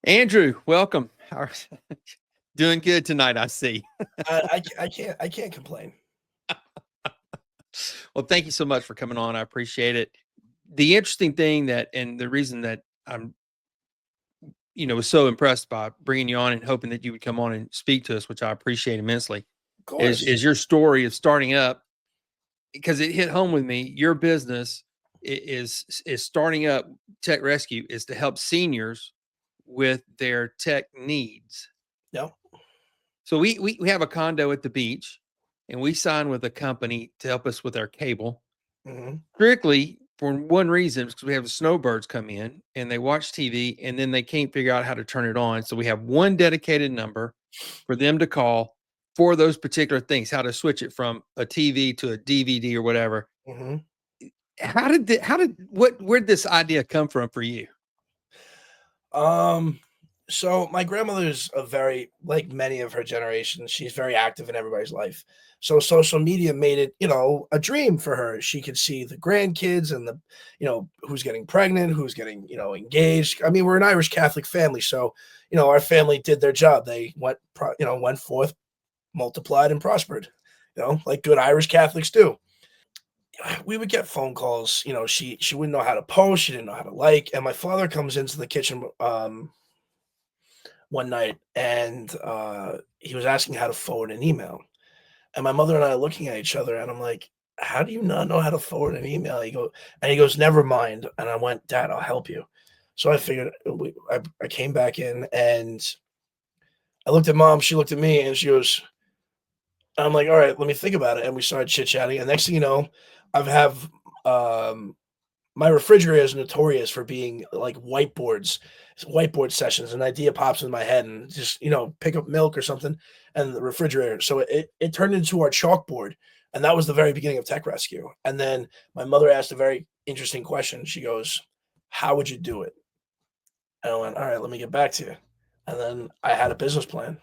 Andrew, welcome. Doing good tonight, I see. I can't complain. Well, thank you so much for coming on. I appreciate it. The interesting thing and the reason that I'm, was so impressed by bringing you on and hoping that you would come on and speak to us, which I appreciate immensely, Of course. is your story of starting up, because it hit home with me. Your business is starting up. TechRescue is to help seniors with their tech needs. No. So we have a condo at the beach, and we signed with a company to help us with our cable, strictly for one reason, because we have the snowbirds come in and they watch TV and then they can't figure out how to turn it on. So we have one dedicated number for them to call for those particular things, how to switch it from a TV to a DVD or whatever. Where'd this idea come from for you? So my grandmother's like many of her generation, she's very active in everybody's life. So social media made it, a dream for her. She could see the grandkids and who's getting pregnant, who's getting, engaged. I mean, we're an Irish Catholic family, so our family did their job. They went forth, multiplied, and prospered. Like good Irish Catholics do. We would get phone calls. She wouldn't know how to post. She didn't know how to like. And my father comes into the kitchen one night, and he was asking how to forward an email. And my mother and I are looking at each other, and I'm like, "How do you not know how to forward an email?" He goes, "Never mind." And I went, "Dad, I'll help you." So I figured I came back in, and I looked at Mom. She looked at me, and she goes, I'm like, "All right, let me think about it." And we started chit chatting. And next thing you know, I've um, my refrigerator is notorious for being like whiteboard sessions. An idea pops in my head, and just pick up milk or something, and the refrigerator. So it turned into our chalkboard, and that was the very beginning of TechRescue. And then my mother asked a very interesting question. She goes, "How would you do it?" And I went, "All right, let me get back to you." And then I had a business plan.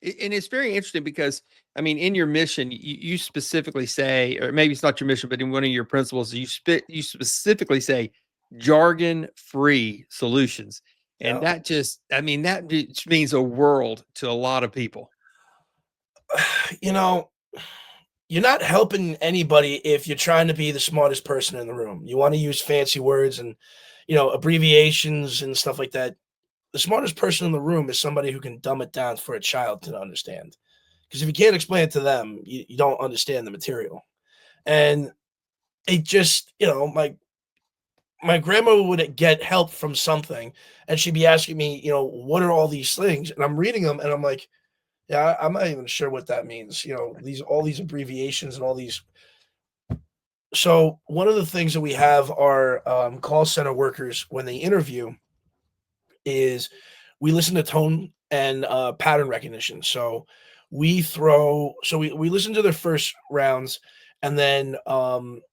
And it's very interesting because, I mean, in your mission, you specifically say, or maybe it's not your mission, but in one of your principles, you specifically say jargon-free solutions. And Yeah. that just means a world to a lot of people. You know, you're not helping anybody if you're trying to be the smartest person in the room. You want to use fancy words and, abbreviations and stuff like that. The smartest person in the room is somebody who can dumb it down for a child to understand. Because if you can't explain it to them, you don't understand the material. And it just, my grandma would get help from something, and she'd be asking me, what are all these things? And I'm reading them, and I'm like, yeah, I'm not even sure what that means. All these abbreviations and all these. So one of the things that we have our call center workers when they interview is we listen to tone and pattern recognition. So we listen to their first rounds, and then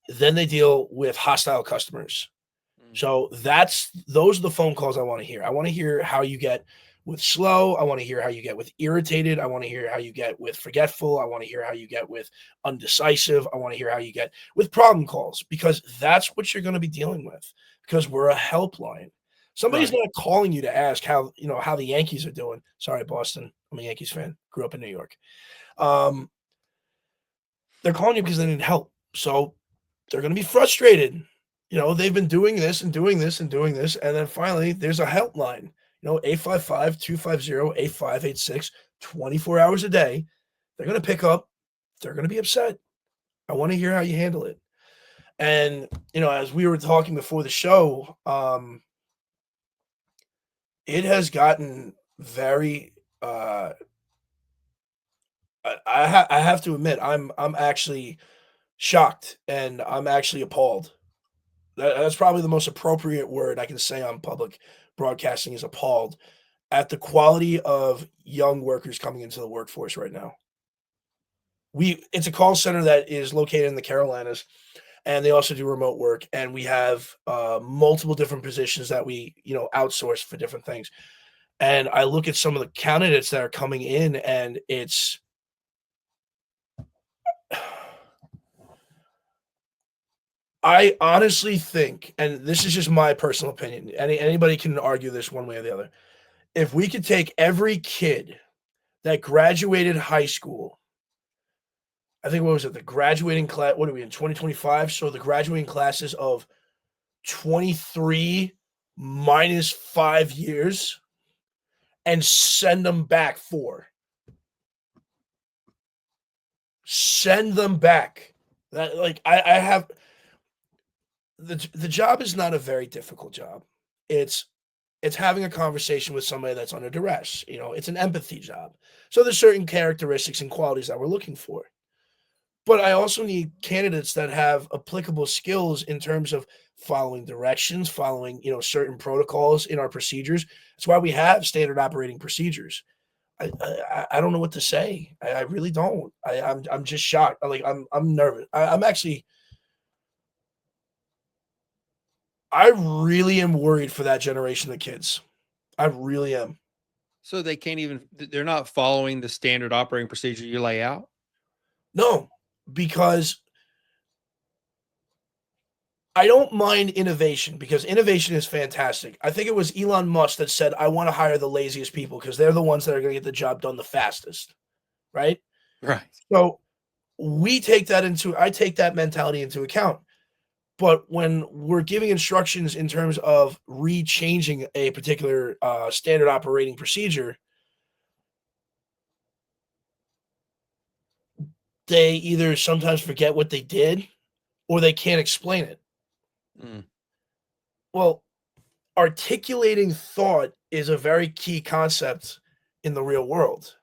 they deal with hostile customers. So those are the phone calls I want to hear. I want to hear how you get with slow. I want to hear how you get with irritated. I want to hear how you get with forgetful. I want to hear how you get with undecisive. I want to hear how you get with problem calls, because that's what you're going to be dealing with, because we're a helpline. Somebody's Right. not calling you to ask how the Yankees are doing. Sorry, Boston. I'm a Yankees fan. Grew up in New York. Um, they're calling you because they need help. So they're going to be frustrated. They've been doing this and doing this and doing this. And then finally, there's a helpline, 855-250-8586, 24 hours a day. They're going to pick up. They're going to be upset. I want to hear how you handle it. And, as we were talking before the show, it has gotten very, I have to admit, I'm actually shocked, and I'm actually appalled. That's probably the most appropriate word I can say on public broadcasting, is appalled at the quality of young workers coming into the workforce right now. It's a call center that is located in the Carolinas, and they also do remote work, and we have multiple different positions that we outsource for different things. And I look at some of the candidates that are coming in, and it's I honestly think, and this is just my personal opinion, anybody can argue this one way or the other. If we could take every kid that graduated high school, I think what was it, the graduating class, what are we in 2025? So the graduating classes of 23 minus 5 years and send them back 4. Send them back. That like I have the job is not a very difficult job. It's having a conversation with somebody that's under duress. It's an empathy job. So there's certain characteristics and qualities that we're looking for. But I also need candidates that have applicable skills in terms of following directions, following, certain protocols in our procedures. That's why we have standard operating procedures. I don't know what to say. I really don't. I'm just shocked. I'm nervous. I really am worried for that generation of kids. I really am. So they're not following the standard operating procedure you lay out? No, because I don't mind innovation, because innovation is fantastic. I think it was Elon Musk that said, I want to hire the laziest people because they're the ones that are going to get the job done the fastest. Right? Right. So I take that mentality into account. But when we're giving instructions in terms of rechanging a particular standard operating procedure, they either sometimes forget what they did or they can't explain it. Well, articulating thought is a very key concept in the real world,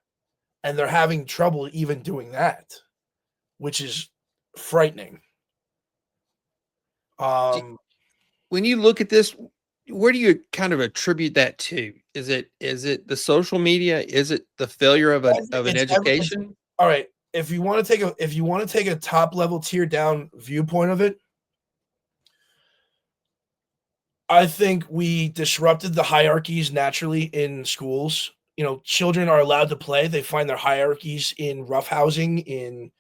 and they're having trouble even doing that, which is frightening. When you look at this, where do you kind of attribute that to? Is it the social media? Is it the failure of an education? All right. If you want to take a top level tier down viewpoint of it, I think we disrupted the hierarchies naturally in schools. Children are allowed to play. They find their hierarchies in roughhousing, in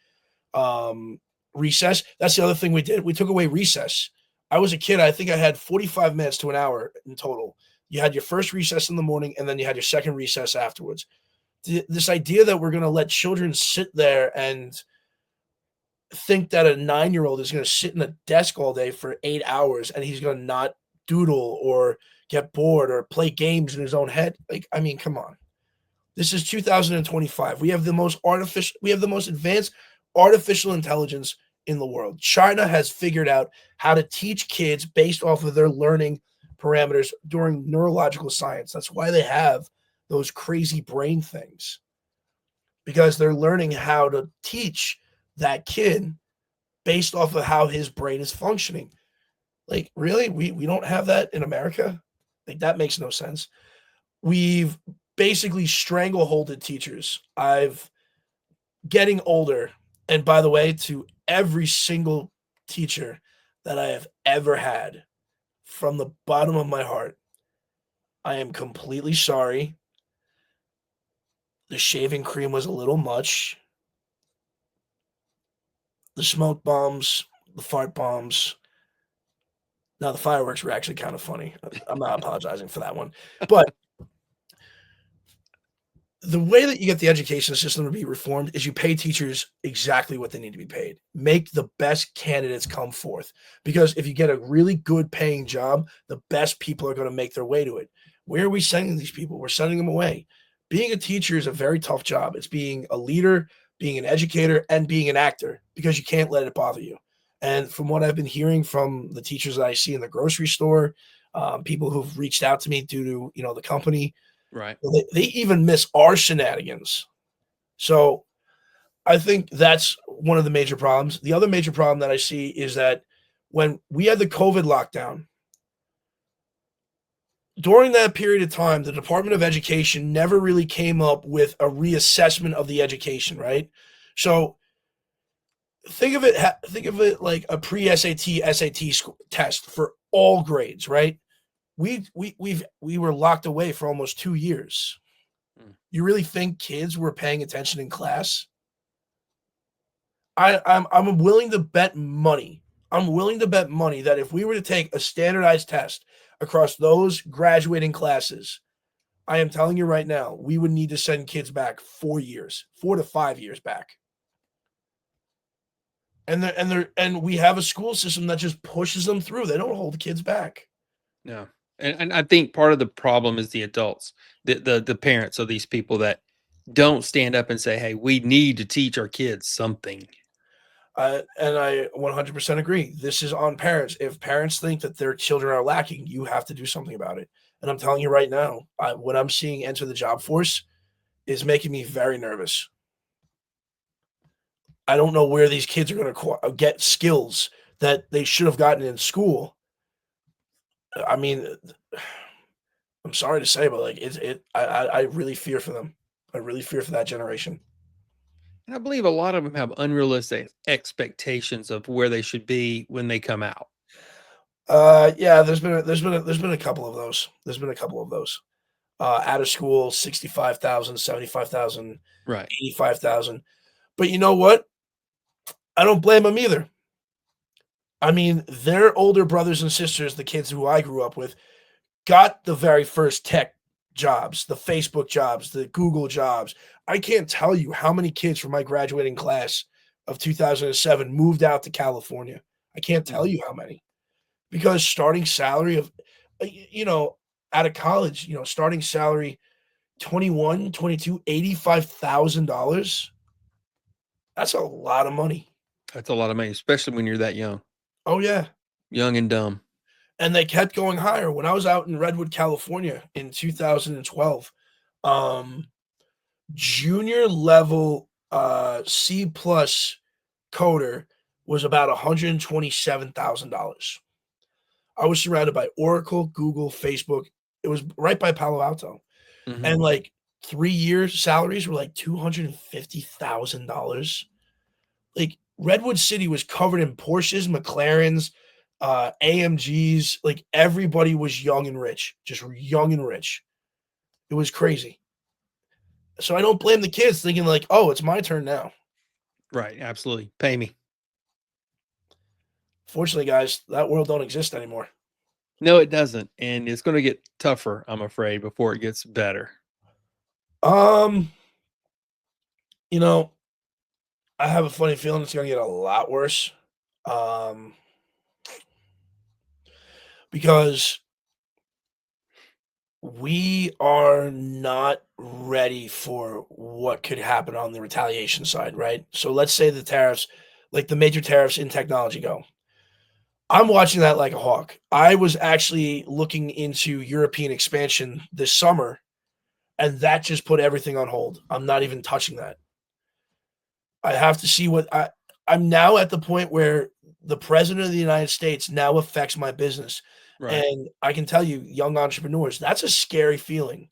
recess. That's the other thing we did. We took away recess. I was a kid. I think I had 45 minutes to an hour in total. You had your first recess in the morning, and then you had your second recess afterwards. This idea that we're going to let children sit there and think that a 9-year-old is going to sit in a desk all day for 8 hours and he's going to not doodle or get bored or play games in his own head. Come on. This is 2025. We have the most advanced artificial intelligence in the world. China has figured out how to teach kids based off of their learning parameters during neurological science. That's why they have those crazy brain things, because they're learning how to teach that kid based off of how his brain is functioning. Really? We don't have that in America? That makes no sense. We've basically strangleholded teachers. Getting older, and by the way, to every single teacher that I have ever had, from the bottom of my heart, I am completely sorry. The shaving cream was a little much. The smoke bombs, the fart bombs. Now, the fireworks were actually kind of funny. I'm not apologizing for that one. But the way that you get the education system to be reformed is you pay teachers exactly what they need to be paid. Make the best candidates come forth. Because if you get a really good paying job, the best people are going to make their way to it. Where are we sending these people? We're sending them away. Being a teacher is a very tough job. It's being a leader, being an educator, and being an actor, because you can't let it bother you. And from what I've been hearing from the teachers that I see in the grocery store, people who've reached out to me due to, the company, right? They even miss our shenanigans. So I think that's one of the major problems. The other major problem that I see is that when we had the COVID lockdown, during that period of time, the Department of Education never really came up with a reassessment of the education, right? So think of it like a pre-SAT, SAT test for all grades, right? We were locked away for almost 2 years. You really think kids were paying attention in class? I'm willing to bet money I'm willing to bet money that if we were to take a standardized test across those graduating classes, I am telling you right now, we would need to send kids back 4 years, 4 to 5 years back. And we have a school system that just pushes them through. They don't hold the kids back. No. And I think part of the problem is the adults, the parents of these people that don't stand up and say, "Hey, we need to teach our kids something." And I 100% agree. This is on parents. If parents think that their children are lacking, you have to do something about it. And I'm telling you right now, what I'm seeing enter the job force is making me very nervous. I don't know where these kids are going to get skills that they should have gotten in school. I mean, I'm sorry to say, but like I really fear for them. I really fear for that generation. And I believe a lot of them have unrealistic expectations of where they should be when they come out. Yeah, there's been a couple of those. There's been a couple of those. Out of school, 65,000, 75,000, Right. 85,000. But you know what? I don't blame them either. I mean, their older brothers and sisters, the kids who I grew up with, got the very first tech jobs, the Facebook jobs, the Google jobs. I can't tell you how many kids from my graduating class of 2007 moved out to California. I can't tell you how many, because starting salary of, you know, out of college, starting salary 21, 22, $85,000. That's a lot of money. That's a lot of money, especially when you're that young. Oh, yeah. Young and dumb. And they kept going higher. When I was out in Redwood, California in 2012, junior level C plus coder was about $127,000. I was surrounded by Oracle, Google, Facebook. It was right by Palo Alto. Mhm. And like 3-year salaries were like $250,000. Like Redwood City was covered in Porsches, McLarens, AMGs. Like everybody was young and rich, just young and rich. It was crazy. So I don't blame the kids thinking like, oh, it's my turn now. Right, absolutely. Pay me. Fortunately, guys, that world don't exist anymore. No, it doesn't, and it's gonna get tougher, I'm afraid, before it gets better. Um, you know, I have a funny feeling it's gonna get a lot worse. Um, because we are not ready for what could happen on the retaliation side, right? So let's say the tariffs, like the major tariffs in technology go. I'm watching that like a hawk. I was actually looking into European expansion this summer, and that just put everything on hold. I'm not even touching that. I have to see I'm now at the point where the president of the United States now affects my business. Right. And I can tell you, young entrepreneurs, that's a scary feeling.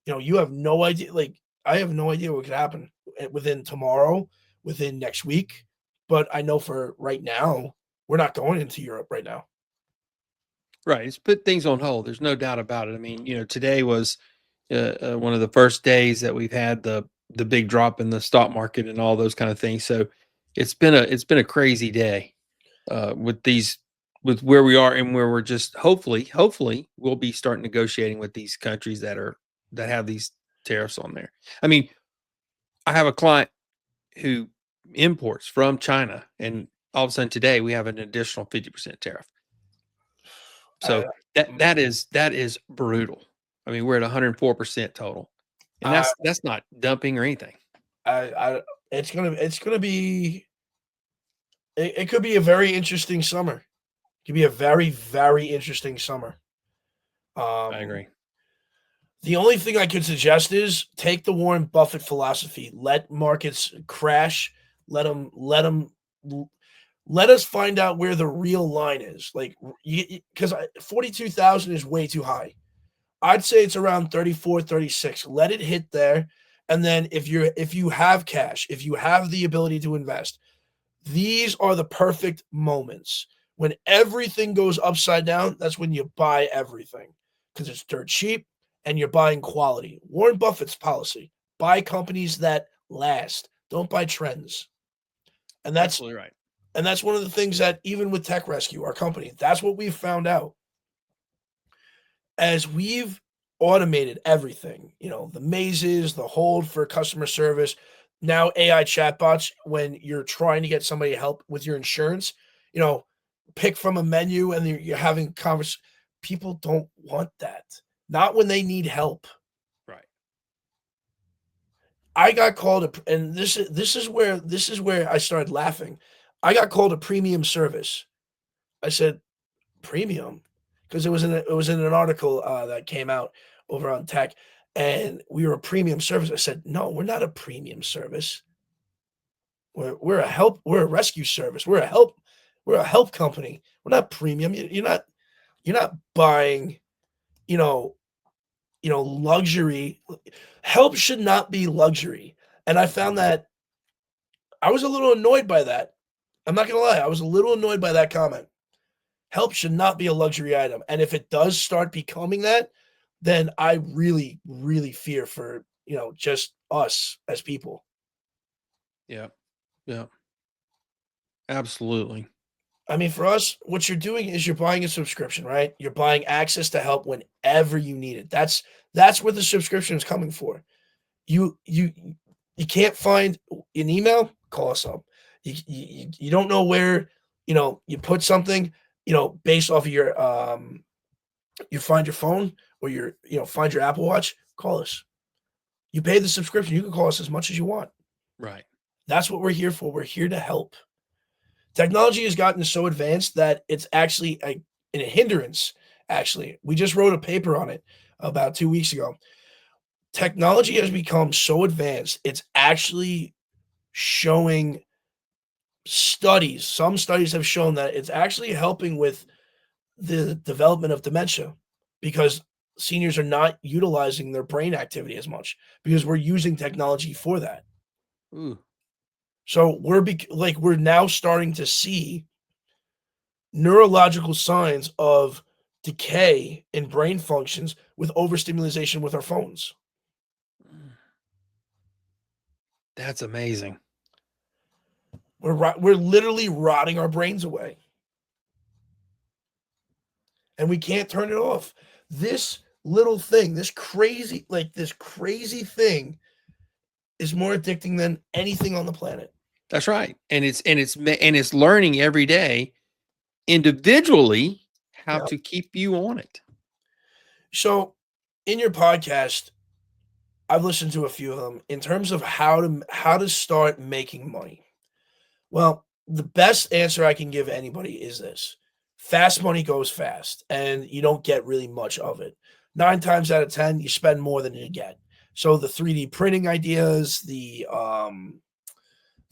You have no idea. Like, I have no idea what could happen within tomorrow, within next week. But I know for right now, we're not going into Europe right now. Right, it's put things on hold, there's no doubt about it. I mean, today was, one of the first days that we've had the big drop in the stock market and all those kind of things, so it's been a crazy day, with where we are and where we're just hopefully, we'll be starting negotiating with these countries that have these tariffs on there. I mean, I have a client who imports from China, and all of a sudden today, we have an additional 50% tariff. I, So that is brutal. I mean, we're at 104% total, and I, that's not dumping or anything. I it's gonna be. It could be a very interesting summer. It could be a very, very interesting summer. I Um, agree. the only thing I could suggest is take the Warren Buffett philosophy. Let markets crash. Let us find out where the real line is. Like, because 42,000 is way too high. I'd say it's around 34, 36. Let it hit there. And then if you have cash, if you have the ability to invest, these are the perfect moments. When everything goes upside down, that's when you buy everything because it's dirt cheap and you're buying quality. Warren Buffett's policy: buy companies that last, don't buy trends. And that's Absolutely right. And that's one of the things that even with TechRescue, our company, that's what we've found out. As we've automated everything, the mazes, the hold for customer service, now AI chatbots, when you're trying to get somebody help with your insurance, pick from a menu and you're having conversation. People don't want that. Not when they need help. Right. I got called and this is where I started laughing. I got called a premium service. I said, premium? Because it was in an article that came out over on tech, and we were a premium service. I said, no, we're not a premium service. We're a rescue service. We're a help company. We're not premium. You're not buying, luxury. Help should not be luxury. And I found that I was a little annoyed by that. I'm not gonna lie, I was a little annoyed by that comment. Help should not be a luxury item. And if it does start becoming that, then I really, really fear for, just us as people. Yeah. Yeah. Absolutely. I mean, for us, what you're doing is you're buying a subscription, right? You're buying access to help whenever you need it. That's what the subscription is coming for. You can't find an email, call us up. You don't know where, you put something, based off of your you find your phone or find your Apple Watch, call us. You pay the subscription, you can call us as much as you want. Right. That's what we're here for. We're here to help. Technology has gotten so advanced that it's actually a hindrance. Actually, we just wrote a paper on it about 2 weeks ago. Technology has become so advanced, it's actually showing studies. Some studies have shown that it's actually helping with the development of dementia because seniors are not utilizing their brain activity as much because we're using technology for that. Ooh. So we're now starting to see neurological signs of decay in brain functions with overstimulation with our phones. That's amazing. We're literally rotting our brains away. And we can't turn it off. This little thing, this crazy thing is more addicting than anything on the planet. That's right. And it's learning every day individually how to keep you on it. So in your podcast, I've listened to a few of them in terms of how to start making money. Well, the best answer I can give anybody is this. Fast money goes fast and you don't get really much of it. 9 times out of 10, you spend more than you get. So the 3D printing ideas, the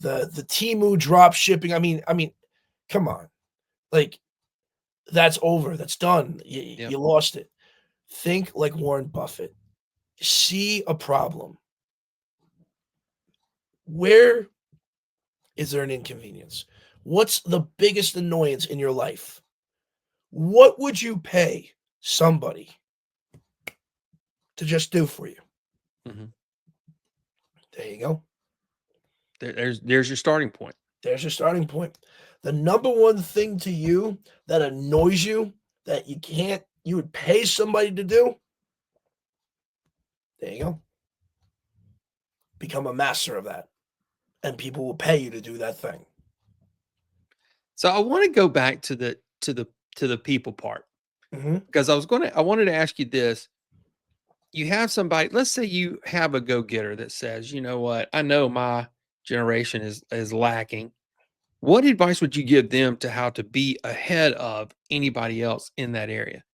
Temu drop shipping. I mean, come on. Like that's over. That's done. You lost it. Think like Warren Buffett. See a problem. Where is there an inconvenience? What's the biggest annoyance in your life? What would you pay somebody to just do for you? Mm-hmm. There you go. There's your starting point. There's your starting point. The number one thing to you that annoys you that you would pay somebody to do. There you go. Become a master of that. And people will pay you to do that thing. So I want to go back to the people part because I wanted to ask you this. You have somebody, let's say you have a go-getter that says, you know what, I know my generation is lacking. What advice would you give them to how to be ahead of anybody else in that area?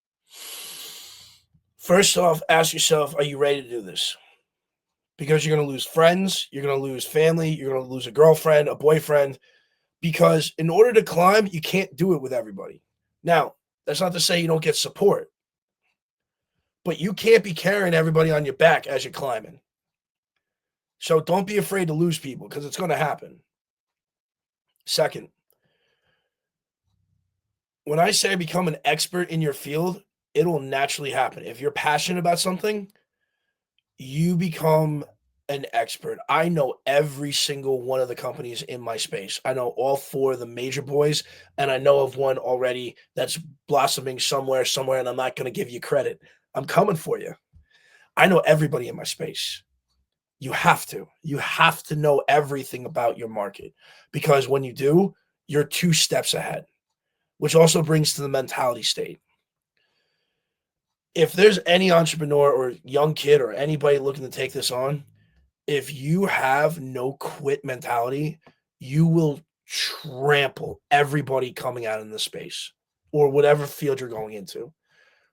First off, ask yourself, are you ready to do this? Because you're going to lose friends, you're going to lose family, you're going to lose a girlfriend, a boyfriend, because in order to climb, you can't do it with everybody. Now, that's not to say you don't get support, but you can't be carrying everybody on your back as you're climbing. So don't be afraid to lose people because it's going to happen. Second, when I say become an expert in your field, it will naturally happen. If you're passionate about something, you become an expert. I know every single one of the companies in my space. I know all 4 of the major boys, and I know of one already that's blossoming somewhere, and I'm not gonna give you credit. I'm coming for you. I know everybody in my space. You have to. You have to know everything about your market, because when you do, you're 2 steps ahead, which also brings to the mentality state. If there's any entrepreneur or young kid or anybody looking to take this on, if you have no quit mentality, you will trample everybody coming out in the space or whatever field you're going into.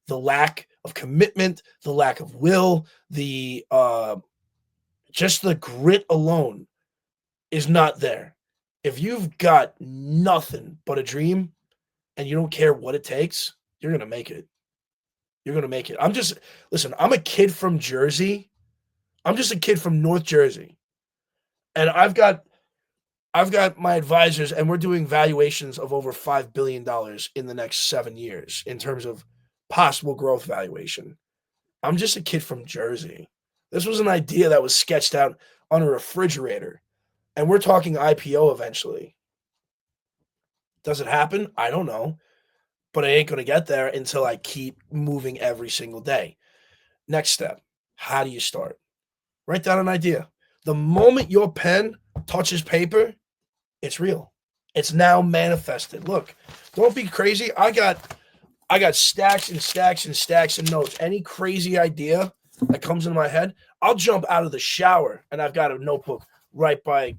The lack of commitment, the lack of will, the just the grit alone is not there. If you've got nothing but a dream and you don't care what it takes, you're gonna make it. You're gonna make it. Listen, I'm a kid from Jersey. I'm just a kid from North Jersey. And I've got my advisors, and we're doing valuations of over $5 billion in the next 7 years in terms of possible growth valuation. I'm just a kid from Jersey. This was an idea that was sketched out on a refrigerator, and we're talking IPO eventually. Does it happen? I don't know, but I ain't gonna get there until I keep moving every single day. Next step, how do you start? Write down an idea. The moment your pen touches paper, it's real. It's now manifested. Look, don't be crazy. I got stacks and stacks and stacks of notes. Any crazy idea that comes into my head, I'll jump out of the shower and I've got a notebook right by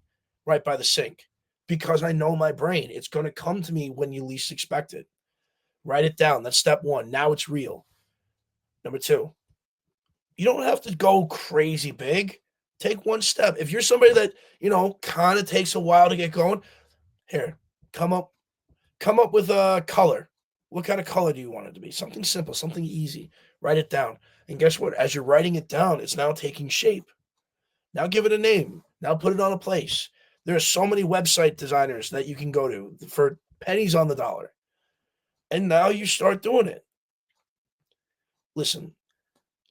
the sink, because I know my brain. It's going to come to me when you least expect it. Write it down. That's step 1. Now it's real. Number 2, you don't have to go crazy big. Take 1 step. If you're somebody that, kind of takes a while to get going, here, come up with a color. What kind of color do you want it to be? Something simple, something easy. Write it down. And guess what? As you're writing it down, it's now taking shape. Now give it a name. Now put it on a place. There are so many website designers that you can go to for pennies on the dollar. And now you start doing it. Listen,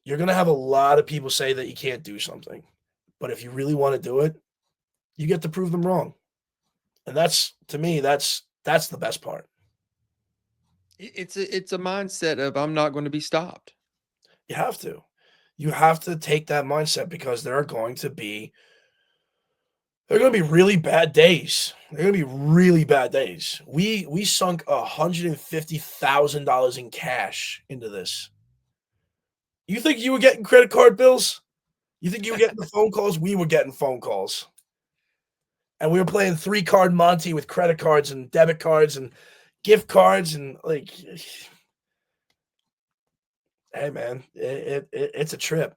you're going to have a lot of people say that you can't do something. But if you really want to do it, you get to prove them wrong. And to me, that's the best part. It's a mindset of I'm not going to be stopped. You have to. You have to take that mindset, because there are going to be really bad days. There are going to be really bad days. We sunk $150,000 in cash into this. You think you were getting credit card bills? You think you were getting the phone calls? We were getting phone calls. And we were playing 3-card Monte with credit cards and debit cards and gift cards, and hey man, it's a trip,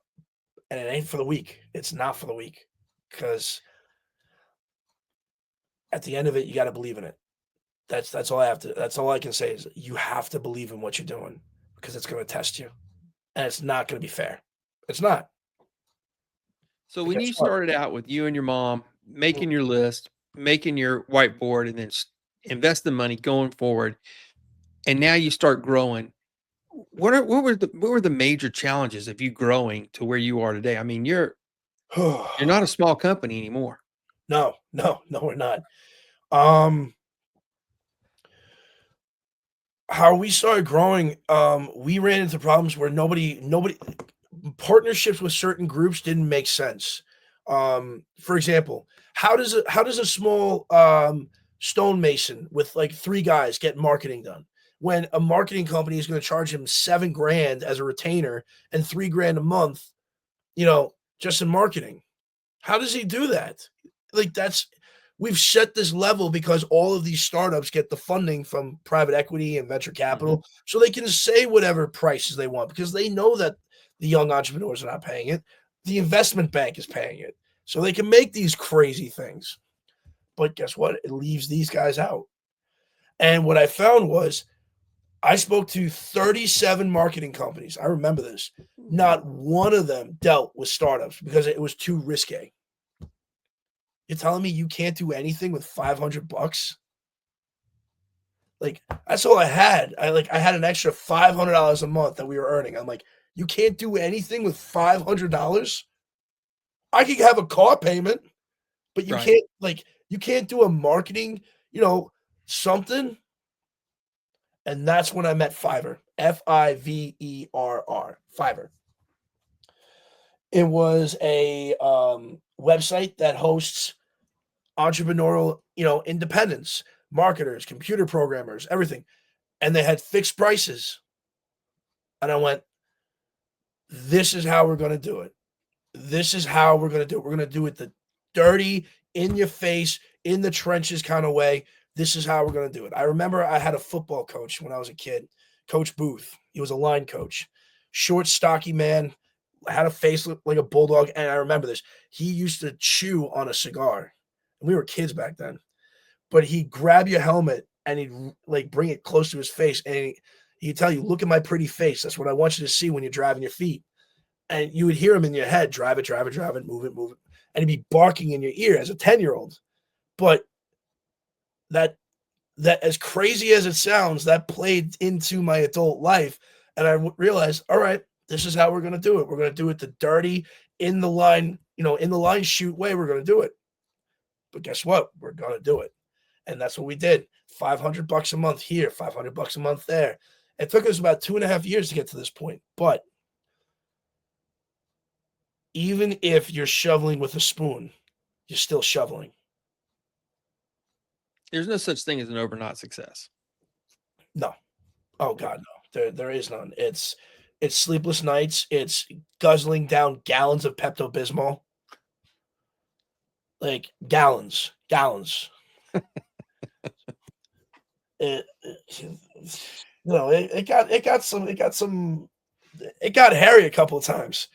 and it ain't for the weak. It's not for the weak, because at the end of it, you got to believe in it. That's all I can say is you have to believe in what you're doing, because it's going to test you, and it's not going to be fair. It's not. So when you started out with you and your mom making your list, making your whiteboard, and then invest the money going forward, and now you start growing, what were the major challenges of you growing to where you are today? I mean, you're not a small company anymore. No, we're not. How we started growing, we ran into problems where nobody partnerships with certain groups didn't make sense. For example, how does a small stonemason with like 3 guys get marketing done, when a marketing company is going to charge him $7,000 as a retainer and $3,000 a month, just in marketing? How does he do that? We've set this level because all of these startups get the funding from private equity and venture capital, so they can say whatever prices they want, because they know that the young entrepreneurs are not paying it. The investment bank is paying it, so they can make these crazy things. But guess what? It leaves these guys out. And what I found was, I spoke to 37 marketing companies. I remember this. Not one of them dealt with startups because it was too risque. You're telling me you can't do anything with $500? That's all I had. I had an extra $500 a month that we were earning. I'm like, you can't do anything with $500? I could have a car payment, but you Right. can't do a marketing, something. And that's when I met Fiverr. Fiverr. Fiverr. It was a website that hosts entrepreneurial, independence, marketers, computer programmers, everything. And they had fixed prices. And I went, this is how we're going to do it. This is how we're going to do it. We're going to do it the dirty, in your face, in the trenches kind of way. This is how we're going to do it. I remember I had a football coach when I was a kid, Coach Booth. He was a line coach, short, stocky man, had a face like a bulldog. And I remember this. He used to chew on a cigar. We were kids back then. But he'd grab your helmet and he'd like bring it close to his face. And he'd tell you, look at my pretty face. That's what I want you to see when you're driving your feet. And you would hear him in your head, drive it, move it. And he'd be barking in your ear as a 10-year-old. But that as crazy as it sounds, that played into my adult life. And I realized, all right, this is how we're going to do it. We're going to do it the dirty, in the line shoot way. We're going to do it. But guess what? We're going to do it. And that's what we did. $500 a month here, $500 a month there. It took us about 2.5 years to get to this point. But even if you're shoveling with a spoon, you're still shoveling. There's no such thing as an overnight success. No. Oh God, no. There is none. It's sleepless nights. It's guzzling down gallons of Pepto-Bismol. Like gallons. It got hairy a couple of times.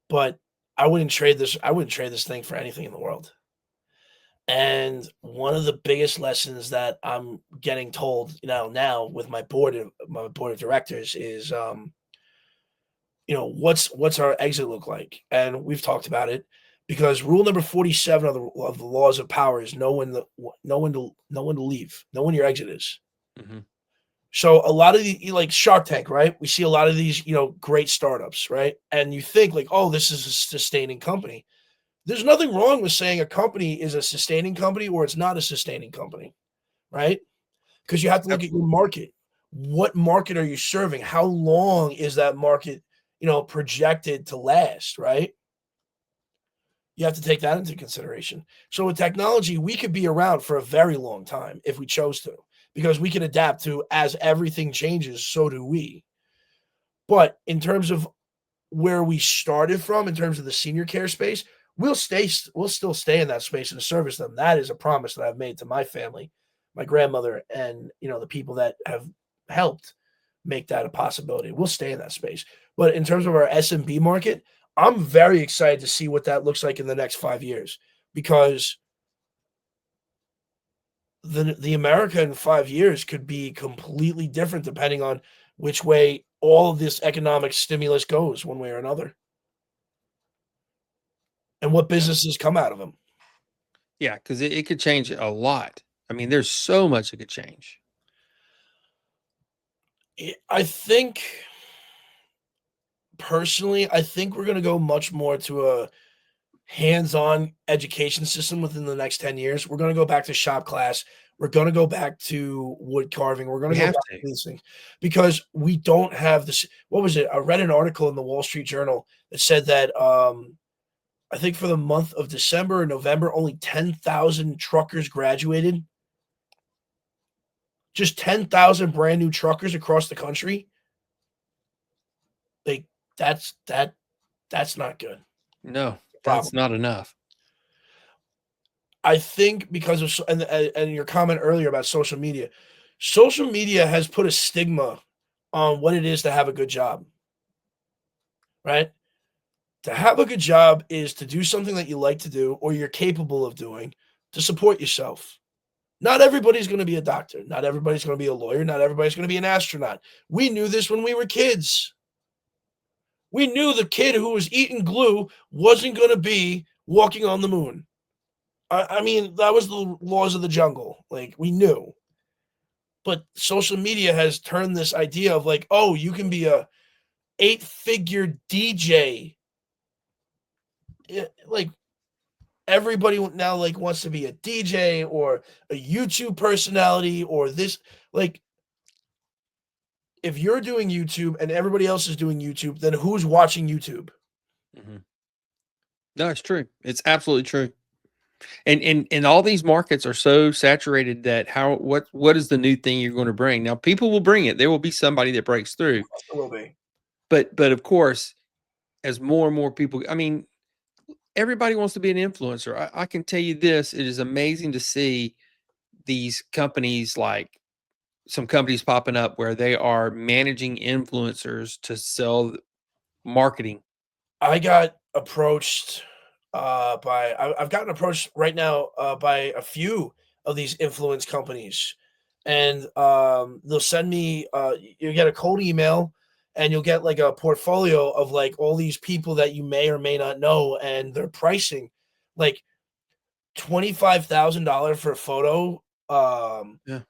But I wouldn't trade this thing for anything in the world. And one of the biggest lessons that I'm getting told now with my board of directors is what's our exit look like? And we've talked about it because rule number 47 of the laws of power is know when to leave, know when your exit is. Mm-hmm. So a lot of the like Shark Tank, right? We see a lot of these, great startups, right? And you think like, oh, this is a sustaining company. There's nothing wrong with saying a company is a sustaining company or it's not a sustaining company, right? Because you have to look at your market. What market are you serving? How long is that market, projected to last, right? You have to take that into consideration. So with technology, we could be around for a very long time if we chose to, because we can adapt to as everything changes, so do we. But in terms of where we started from, in terms of the senior care space, we'll still stay in that space and service them. That is a promise that I've made to my family, my grandmother, and the people that have helped make that a possibility. We'll stay in that space. But in terms of our SMB market, I'm very excited to see what that looks like in the next 5 years, because the America in 5 years could be completely different depending on which way all of this economic stimulus goes, one way or another, and what businesses come out of them. Yeah, because it could change a lot. I mean, there's so much it could change. I think, personally, we're going to go much more to a hands-on education system within the next 10 years. We're going to go back to shop class. We're going to go back to wood carving. We're going to go back to these things because we don't have this. What was it? I read an article in the Wall Street Journal that said that I think for the month of December or November, only 10,000 truckers graduated. Just 10,000 brand new truckers across the country. Like that's not good. No, that's not enough. I think because of and your comment earlier about social media has put a stigma on what it is to have a good job. Right? To have a good job is to do something that you like to do or you're capable of doing to support yourself. Not everybody's going to be a doctor. Not everybody's going to be a lawyer. Not everybody's going to be an astronaut. We knew this when we were kids. We knew the kid who was eating glue wasn't going to be walking on the moon. I mean, that was the laws of the jungle. Like, we knew. But social media has turned this idea of like, oh, you can be a 8-figure DJ like everybody now like wants to be a DJ or a YouTube personality or this. Like, if you're doing YouTube and everybody else is doing YouTube, then who's watching YouTube? Mm-hmm. No, it's true. It's absolutely true. And all these markets are so saturated that what is the new thing you're going to bring? Now, people will bring it. There will be somebody that breaks through. It will be. But of course, as more and more people, I mean, everybody wants to be an influencer. I can tell you this: it is amazing to see these companies, like some companies popping up where they are managing influencers to sell marketing. I got approached I've gotten approached right now by a few of these influence companies, and they'll send me you get a cold email, and you'll get like a portfolio of like all these people that you may or may not know, and their pricing like $25,000 for a photo, Yeah.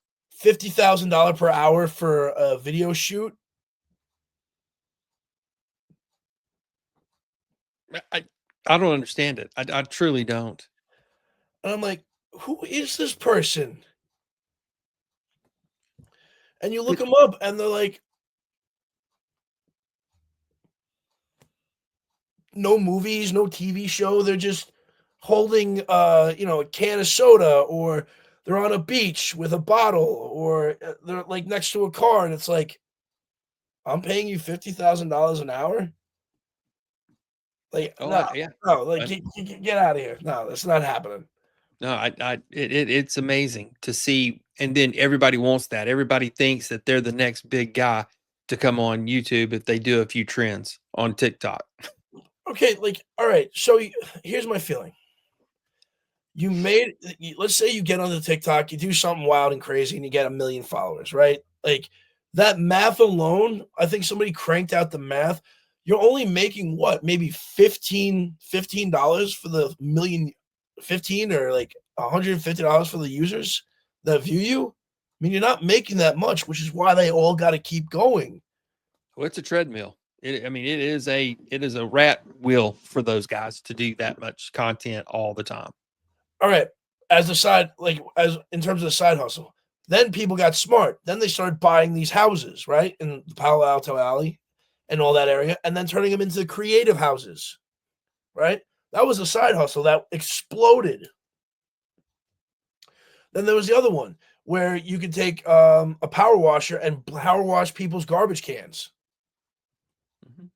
$50,000 per hour for a video shoot. I I don't understand it. I truly don't. And I'm like, who is this person? And you look But them up, and they're like, no movies, no TV show. They're just holding, a can of soda, or they're on a beach with a bottle, or they're like next to a car, and it's like, I'm paying you $50,000 an hour. Like, oh, no, yeah. no, like get out of here. No, that's not happening. No, it's amazing to see, and then everybody wants that. Everybody thinks that they're the next big guy to come on YouTube if they do a few trends on TikTok. Okay, like, all right. So here's my feeling. Let's say you get on the TikTok, you do something wild and crazy, and you get a million followers, right? Like that math alone, I think somebody cranked out the math. You're only making what, maybe $15 for the million, 15 or like $150 for the users that view you. I mean, you're not making that much, which is why they all got to keep going. Well, it's a treadmill. I mean, it is a rat wheel for those guys to do that much content all the time. All right, as the side, like as in terms of the side hustle, then people got smart. Then they started buying these houses, right, in the Palo Alto Alley and all that area, and then turning them into creative houses, right? That was a side hustle that exploded. Then there was the other one where you could take a power washer and power wash people's garbage cans. Mhm.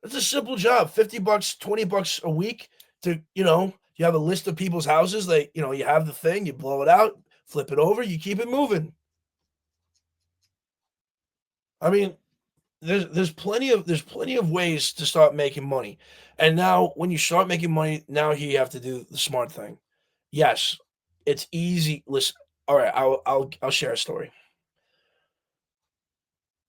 It's a simple job, $50, $20 a week to, you have a list of people's houses. You have the thing, you blow it out, flip it over, you keep it moving. I mean, there's plenty of ways to start making money. And now when you start making money, now you have to do the smart thing. Yes, it's easy. Listen, all right, I'll share a story.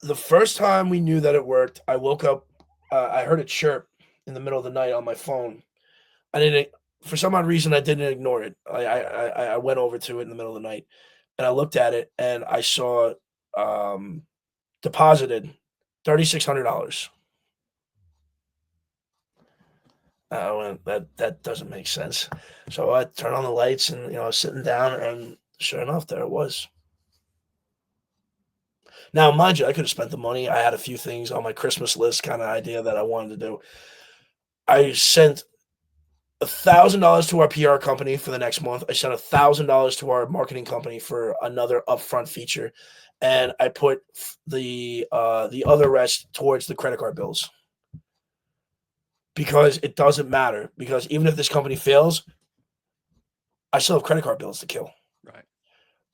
The first time we knew that it worked, I woke up, I heard a chirp in the middle of the night on my phone. I didn't For some odd reason, I didn't ignore it. I went over to it in the middle of the night, and I looked at it, and I saw, um, deposited $3,600. I went, "That doesn't make sense." So I turned on the lights and, I was sitting down, and sure enough, there it was. Now, mind you, I could have spent the money. I had a few things on my Christmas list kinda idea that I wanted to do. I sent $1,000 to our PR company for the next month. I sent $1,000 to our marketing company for another upfront feature, and I put the other rest towards the credit card bills, because it doesn't matter. Because even if this company fails, I still have credit card bills to kill. Right.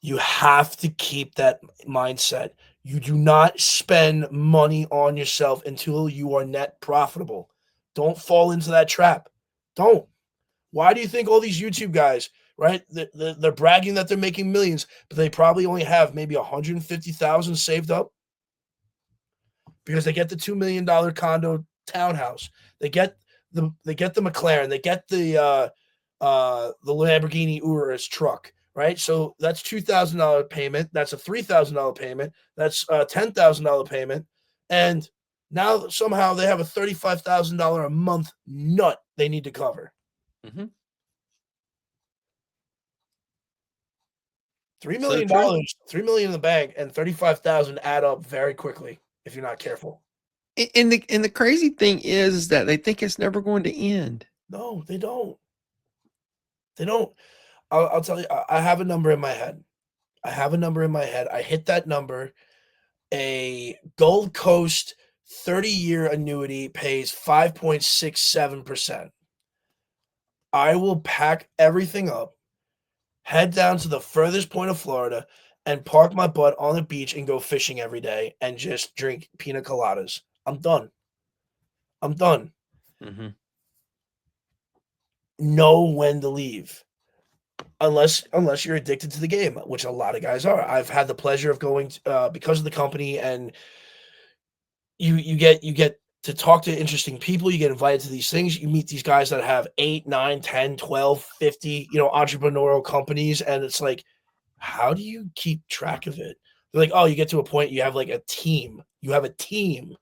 You have to keep that mindset. You do not spend money on yourself until you are net profitable. Don't fall into that trap. Don't. Why do you think all these YouTube guys, right? They're bragging that they're making millions, but they probably only have maybe 150,000 saved up because they get the $2 million condo townhouse. They get the McLaren. They get the Lamborghini Urus truck, right? So that's $2,000 payment. That's a $3,000 payment. That's a $10,000 payment, and now somehow they have a $35,000 a month nut they need to cover. Mm-hmm. $3 So million, true. $3 million in the bank, and 35,000 add up very quickly if you're not careful. And the crazy thing is that they think it's never going to end. No, they don't. They don't. I'll tell you. I have a number in my head. I hit that number. A Gold Coast 30-year annuity pays 5.67%. I will pack everything up, head down to the furthest point of Florida, and park my butt on the beach and go fishing every day and just drink pina coladas. I'm done. Mm-hmm. Know when to leave. Unless you're addicted to the game, which a lot of guys are. I've had the pleasure of going because of the company, and you get to talk to interesting people. You get invited to these things. You meet these guys that have 8, 9, 10, 12, 50, entrepreneurial companies, and it's like, how do you keep track of it? They're like, oh, you get to a point, you have like a team. You have a team.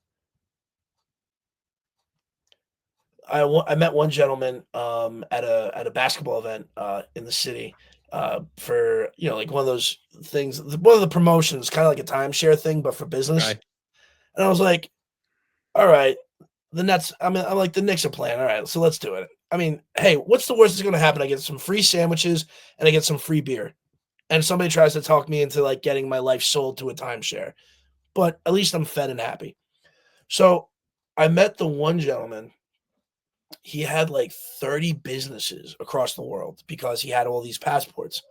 I met one gentleman at a basketball event in the city for like one of those things, one of the promotions, kind of like a timeshare thing, but for business. Right. And I was like, all right, the Nets. I'm like, the Knicks are playing. All right, so let's do it. I mean, hey, what's the worst that's going to happen? I get some free sandwiches and I get some free beer, and somebody tries to talk me into like getting my life sold to a timeshare. But at least I'm fed and happy. So I met the one gentleman. He had like 30 businesses across the world because he had all these passports.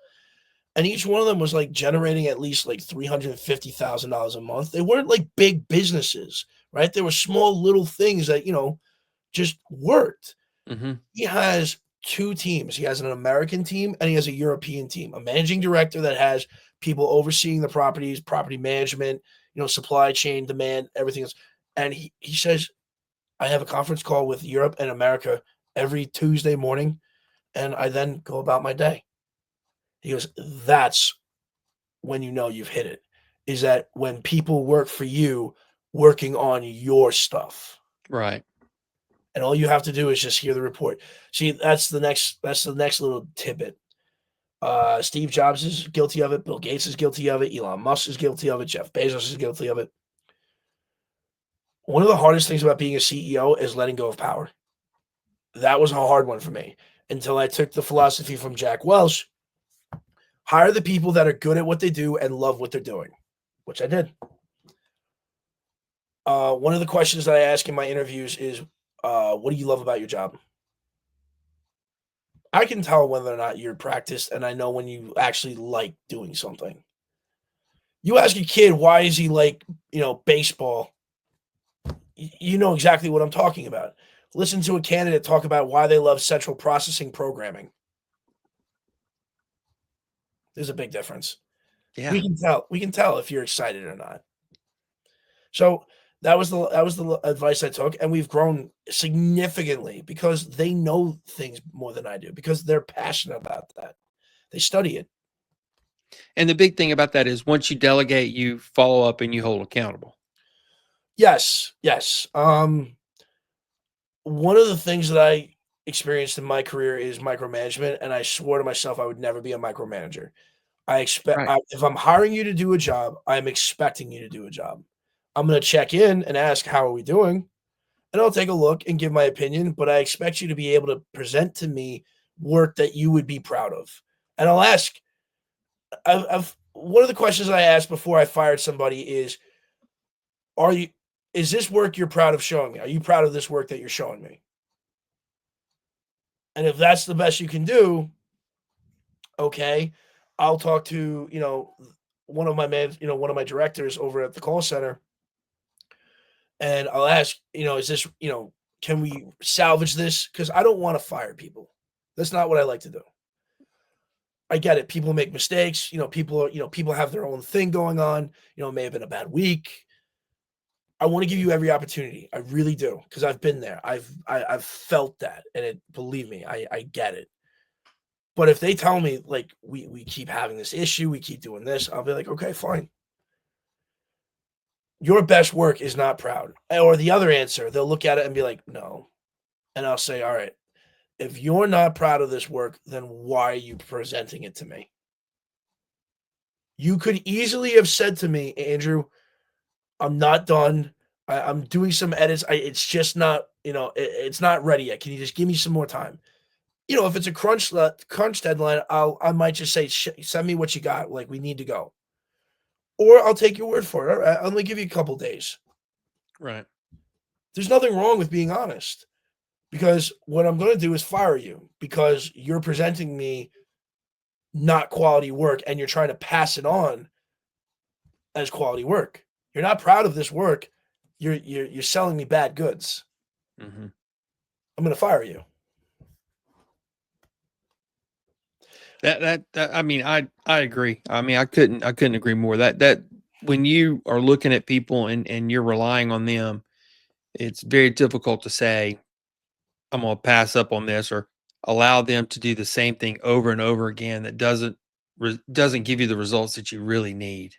And each one of them was like generating at least like $350,000 a month. They weren't like big businesses, right? They were small little things that, just worked. Mm-hmm. He has two teams. He has an American team and he has a European team, a managing director that has people overseeing the properties, property management, supply chain, demand, everything else. And he says, I have a conference call with Europe and America every Tuesday morning, and I then go about my day. He goes, that's when you know you've hit it, is that when people work for you, working on your stuff. Right. And all you have to do is just hear the report. See, that's the next little tidbit. Steve Jobs is guilty of it. Bill Gates is guilty of it. Elon Musk is guilty of it. Jeff Bezos is guilty of it. One of the hardest things about being a CEO is letting go of power. That was a hard one for me until I took the philosophy from Jack Welch. Hire the people that are good at what they do and love what they're doing, which I did. One of the questions that I ask in my interviews is, what do you love about your job? I can tell whether or not you're practiced, and I know when you actually like doing something. You ask a kid, why is he like, baseball? You know exactly what I'm talking about. Listen to a candidate talk about why they love central processing programming. There's a big difference. Yeah. We can tell if you're excited or not. So that was the advice I took, and we've grown significantly because they know things more than I do, because they're passionate about that. They study it. And the big thing about that is once you delegate, you follow up and you hold accountable. Yes. One of the things that I experienced in my career is micromanagement, and I swore to myself I would never be a micromanager. Right. If I'm hiring you to do a job, I'm expecting you to do a job. I'm going to check in and ask, how are we doing? And I'll take a look and give my opinion, but I expect you to be able to present to me work that you would be proud of. And I'll ask, I've one of the questions I asked before I fired somebody is, is this work you're proud of showing me? Are you proud of this work that you're showing me? And if that's the best you can do, okay, I'll talk to, one of my directors over at the call center, and I'll ask, is this, can we salvage this? Because I don't want to fire people. That's not what I like to do. I get it. People make mistakes. People have their own thing going on. It may have been a bad week. I want to give you every opportunity. I really do, because I've been there. I've felt that, and believe me, I get it. But if they tell me like we keep having this issue, we keep doing this, I'll be like, okay, fine. Your best work is not proud. Or the other answer, they'll look at it and be like, no. And I'll say, all right, if you're not proud of this work, then why are you presenting it to me? You could easily have said to me, Andrew, I'm not done. I'm doing some edits. It's just not, it's not ready yet. Can you just give me some more time? If it's a crunch deadline, I might just say, send me what you got. Like, we need to go. Or I'll take your word for it. All right, I'm gonna give you a couple days. Right. There's nothing wrong with being honest, because what I'm going to do is fire you because you're presenting me not quality work and you're trying to pass it on as quality work. You're not proud of this work. You're selling me bad goods. Mm-hmm. I'm going to fire you. That I mean, I agree. I mean, I couldn't agree more. That when you are looking at people and you're relying on them, it's very difficult to say, I'm going to pass up on this, or allow them to do the same thing over and over again that doesn't give you the results that you really need.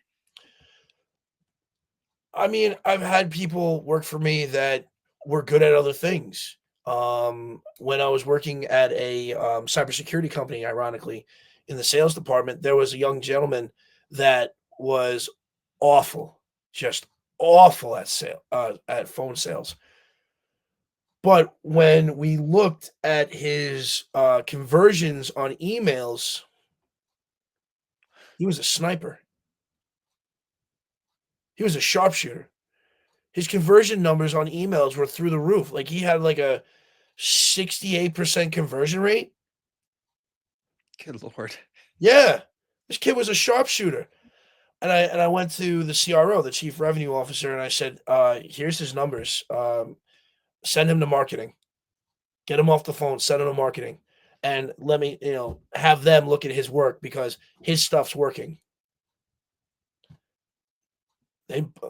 I mean, I've had people work for me that were good at other things. When I was working at a cybersecurity company, ironically, in the sales department, there was a young gentleman that was awful, just awful at phone sales. But when we looked at his conversions on emails, he was a sniper. He was a sharpshooter. His conversion numbers on emails were through the roof. Like, he had like a 68% conversion rate. Good Lord. Yeah. This kid was a sharpshooter. And I went to the CRO, the chief revenue officer, and I said, here's his numbers. Send him to marketing. Get him off the phone, send him to marketing. And let me, have them look at his work because his stuff's working.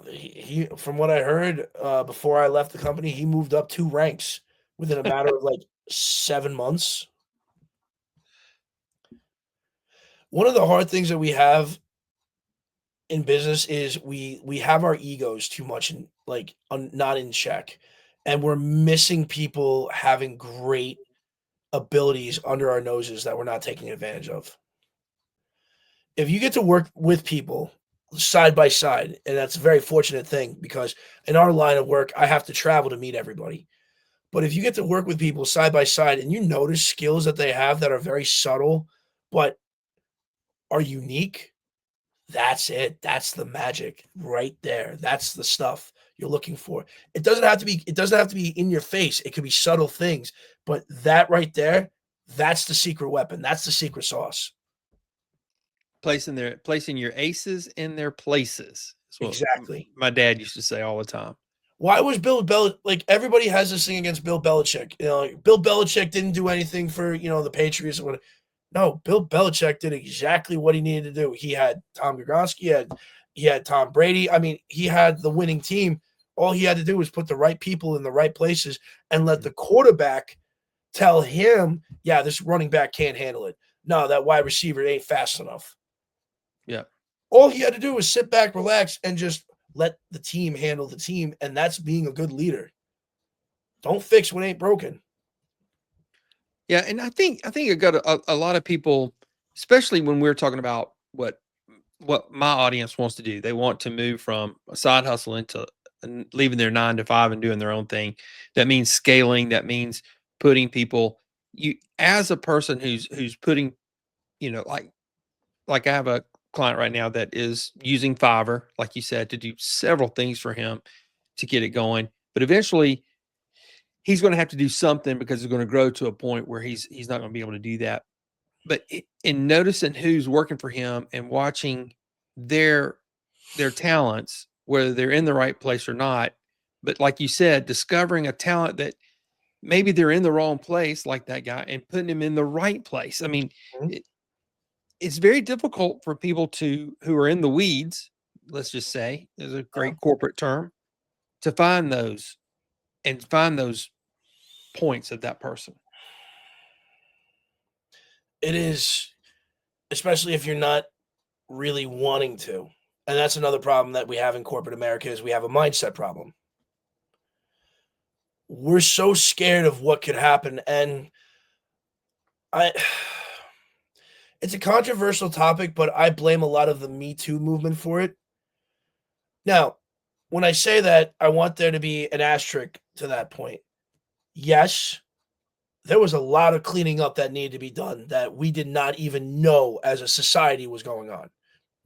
He from what I heard, before I left the company, he moved up 2 ranks within a matter of, like, 7 months. One of the hard things that we have in business is we have our egos too much not in check, and we're missing people having great abilities under our noses that we're not taking advantage of. If you get to work with people side by side, and that's a very fortunate thing because in our line of work, I have to travel to meet everybody. But if you get to work with people side by side and you notice skills that they have that are very subtle, but are unique, that's it. That's the magic right there. That's the stuff you're looking for. It doesn't have to be in your face. It could be subtle things, but that right there, that's the secret weapon. That's the secret sauce. Placing your aces in their places. That's what Exactly. my dad used to say all the time. Why was Bill Belichick, like, everybody has this thing against Bill Belichick? Like, Bill Belichick didn't do anything for, the Patriots or whatever. No, Bill Belichick did exactly what he needed to do. He had Tom Gronkowski, he had Tom Brady. I mean, he had the winning team. All he had to do was put the right people in the right places and let the quarterback tell him, yeah, this running back can't handle it. No, that wide receiver ain't fast enough. Yeah. All he had to do was sit back, relax, and just let the team handle the team, and that's being a good leader. Don't fix what ain't broken. Yeah, and I think it got a lot of people, especially when we're talking about what my audience wants to do. They want to move from a side hustle into leaving their 9 to 5 and doing their own thing. That means scaling. That means putting people. You, as a person who's putting, like I have a client right now that is using Fiverr, like you said, to do several things for him to get it going. But eventually, he's going to have to do something because it's going to grow to a point where he's not going to be able to do that. But in noticing who's working for him and watching their talents, whether they're in the right place or not, but like you said, discovering a talent that maybe they're in the wrong place, like that guy, and putting him in the right place. I mean, Mhm. it's very difficult for people who are in the weeds, let's just say, is a great corporate term, to find those points of that person. It is, especially if you're not really wanting to. And that's another problem that we have in corporate America is we have a mindset problem. We're so scared of what could happen. And It's a controversial topic, but I blame a lot of the Me Too movement for it. Now, when I say that, I want there to be an asterisk to that point. Yes, there was a lot of cleaning up that needed to be done that we did not even know as a society was going on.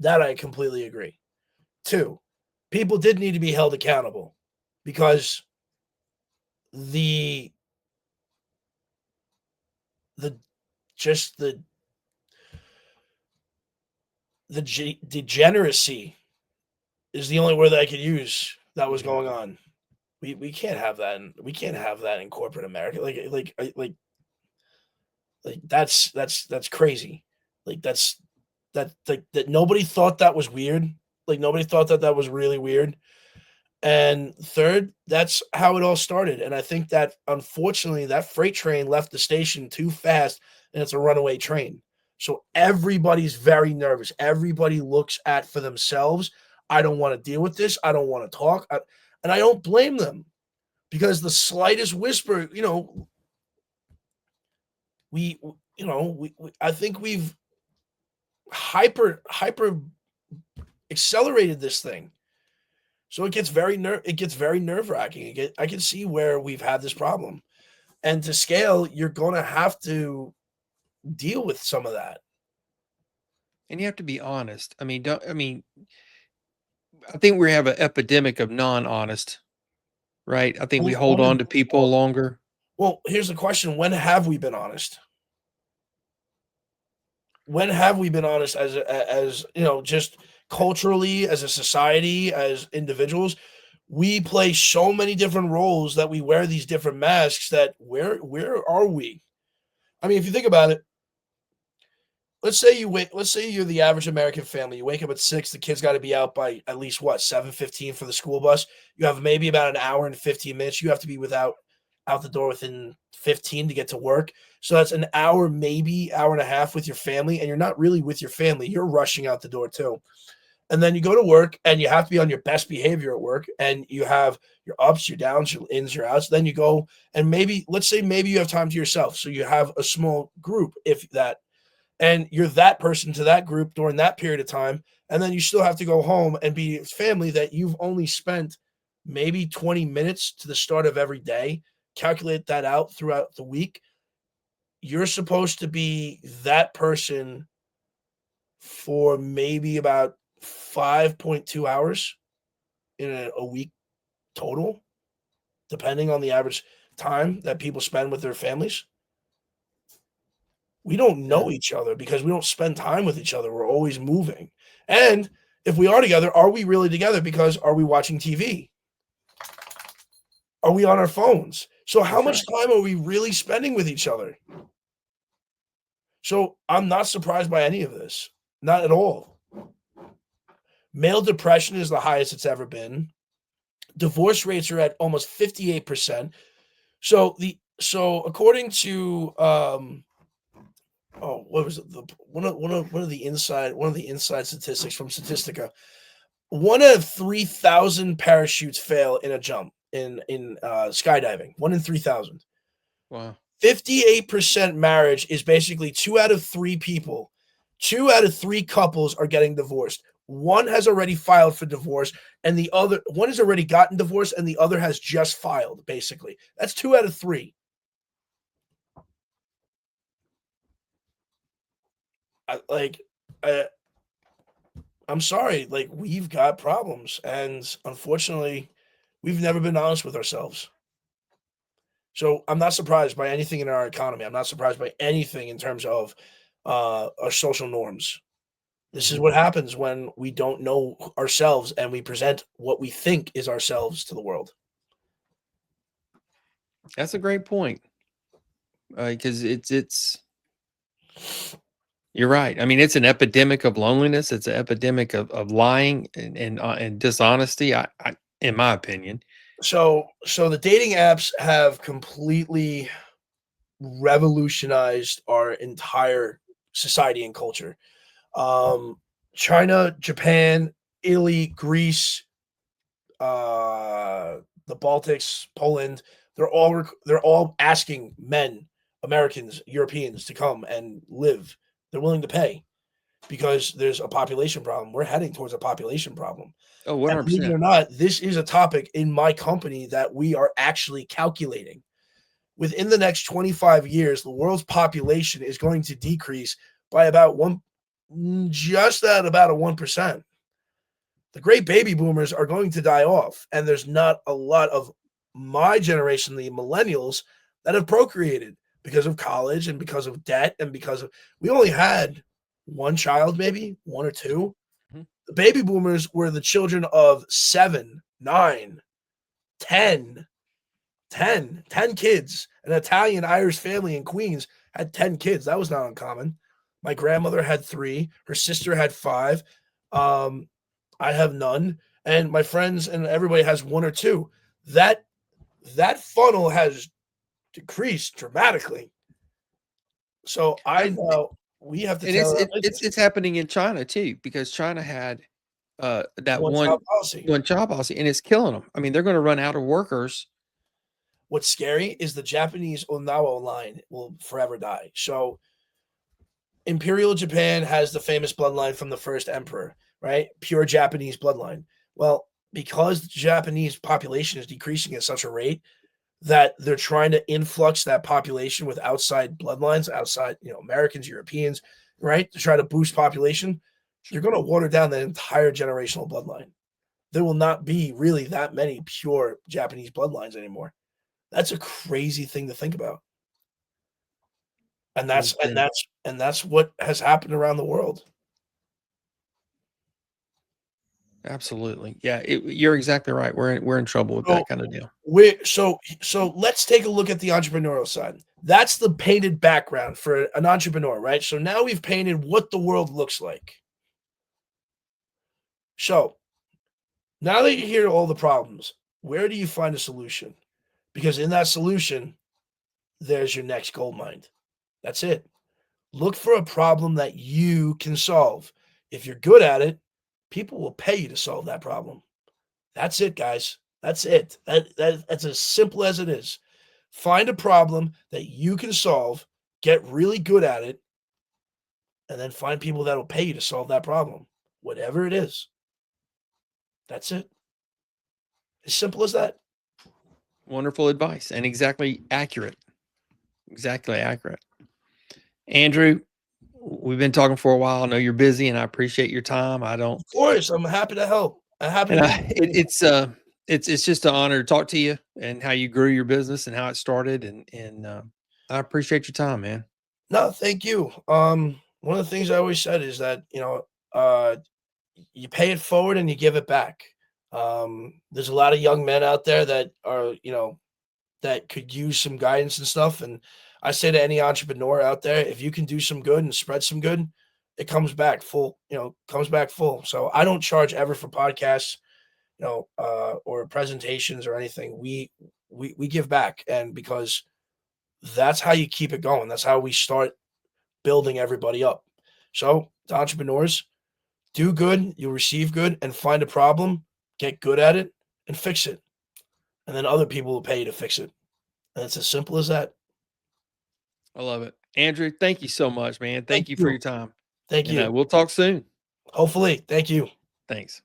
That I completely agree. Two, people did need to be held accountable because the the just the degeneracy is the only word that I could use that was going on. We can't have that we can't have that in corporate America. Like that's crazy. Like that nobody thought that was weird. Like nobody thought that that was really weird. And third, that's how it all started. And I think that unfortunately that freight train left the station too fast and it's a runaway train. So everybody's very nervous. Everybody looks at for themselves. I don't want to deal with this. I don't want to talk. And I don't blame them because the slightest whisper, we I think we've hyper accelerated this thing. So it gets very nerve-wracking. I can see where we've had this problem. And to scale, you're going to have to deal with some of that. And you have to be honest. I think we have an epidemic of non-honest, right? I think we hold on to people longer. Well, here's the question. When have we been honest? When have we been honest as just culturally, as a society, as individuals? We play so many different roles that we wear these different masks that where are we? I mean, if you think about it, let's say you're the average American family. You wake up at 6, the kid's got to be out by at least 7:15 for the school bus. You have maybe about an hour and 15 minutes. You have to be out the door within 15 to get to work. So that's an hour, maybe hour and a half with your family, and you're not really with your family. You're rushing out the door too. And then you go to work and you have to be on your best behavior at work, and you have your ups, your downs, your ins, your outs. Then you go and let's say you have time to yourself. So you have a small group, if that, and you're that person to that group during that period of time. And then you still have to go home and be family that you've only spent maybe 20 minutes to the start of every day. Calculate that out throughout the week. You're supposed to be that person for maybe about 5.2 hours in a week total, depending on the average time that people spend with their families. We don't know each other because we don't spend time with each other. We're always moving. And if we are together, are we really together? Because are we watching TV? Are we on our phones? So how much time are we really spending with each other? So I'm not surprised by any of this. Not at all. Male depression is the highest it's ever been. Divorce rates are at almost 58%. So according to what was it? One of the inside statistics from Statistica. 1 out of 3,000 parachutes fail in a jump in skydiving. 1 in 3,000. Wow. 58% marriage is basically 2 out of 3 people. 2 out of 3 couples are getting divorced. One has already filed for divorce, and the other one has already gotten divorced, and the other has just filed. Basically, that's 2 out of 3. I'm sorry, like we've got problems, and unfortunately, we've never been honest with ourselves. So I'm not surprised by anything in our economy. I'm not surprised by anything in terms of our social norms. This is what happens when we don't know ourselves and we present what we think is ourselves to the world. That's a great point. Because it's you're right. I mean, it's an epidemic of loneliness. It's an epidemic of lying and dishonesty. I in my opinion. So the dating apps have completely revolutionized our entire society and culture. China, Japan, Italy, Greece, the Baltics, Poland, they're all asking men Americans, Europeans to come and live. They're willing to pay because there's a population problem. We're heading towards a population problem. Oh, And believe it 100%. or not, this is a topic in my company that we are actually calculating. Within the next 25 years, the world's population is going to decrease by about just at about a 1%. The great baby boomers are going to die off, and there's not a lot of my generation, the millennials, that have procreated because of college and because of debt and because of we only had one child, maybe one or two. Mhm. The baby boomers were the children of 7, 9, 10 kids. An Italian Irish family in Queens had 10 kids. That was not uncommon. My grandmother had 3. Her sister had 5. I have none. And my friends and everybody has 1 or 2. That funnel has decreased dramatically. So I know we have to And tell it's happening in China too, because China had that one one child policy. job policy, and it's killing them. I mean, they're going to run out of workers. What's scary is the Japanese Onawa line will forever die. So Imperial Japan has the famous bloodline from the first emperor, right? Pure Japanese bloodline. Well, because the Japanese population is decreasing at such a rate that they're trying to influx that population with outside bloodlines, outside, Americans, Europeans, right? To try to boost population, you're going to water down the entire generational bloodline. There will not be really that many pure Japanese bloodlines anymore. That's a crazy thing to think about. And that's what has happened around the world. Absolutely. Yeah, you're exactly right. We're in trouble with So that kind of deal. so let's take a look at the entrepreneurial side. That's the painted background for an entrepreneur, right? So now we've painted what the world looks like. So now that you hear all the problems, where do you find a solution? Because in that solution, there's your next gold mine. That's it. Look for a problem that you can solve. If you're good at it, people will pay you to solve that problem. That's it, guys. That's it. That's as simple as it is. Find a problem that you can solve, get really good at it, and then find people that will pay you to solve that problem, whatever it is. That's it. As simple as that. Wonderful advice and exactly accurate. Exactly accurate. Andrew, we've been talking for a while. I know you're busy, and I appreciate your time. Of course, I'm happy to help. It's just an honor to talk to you and how you grew your business and how it started, and I appreciate your time, man. No, thank you. One of the things I always said is that you pay it forward and you give it back. There's a lot of young men out there that are that could use some guidance and stuff. And I say to any entrepreneur out there, if you can do some good and spread some good, it comes back full. Comes back full. So I don't charge ever for podcasts, or presentations or anything. We give back, and because that's how you keep it going. That's how we start building everybody up. So the entrepreneurs, do good, you'll receive good, and find a problem, get good at it, and fix it. And then other people will pay you to fix it. And it's as simple as that. I love it. Andrew, thank you so much, man. Thank you for your time. Thank you. We'll talk soon. Hopefully. Thank you. Thanks.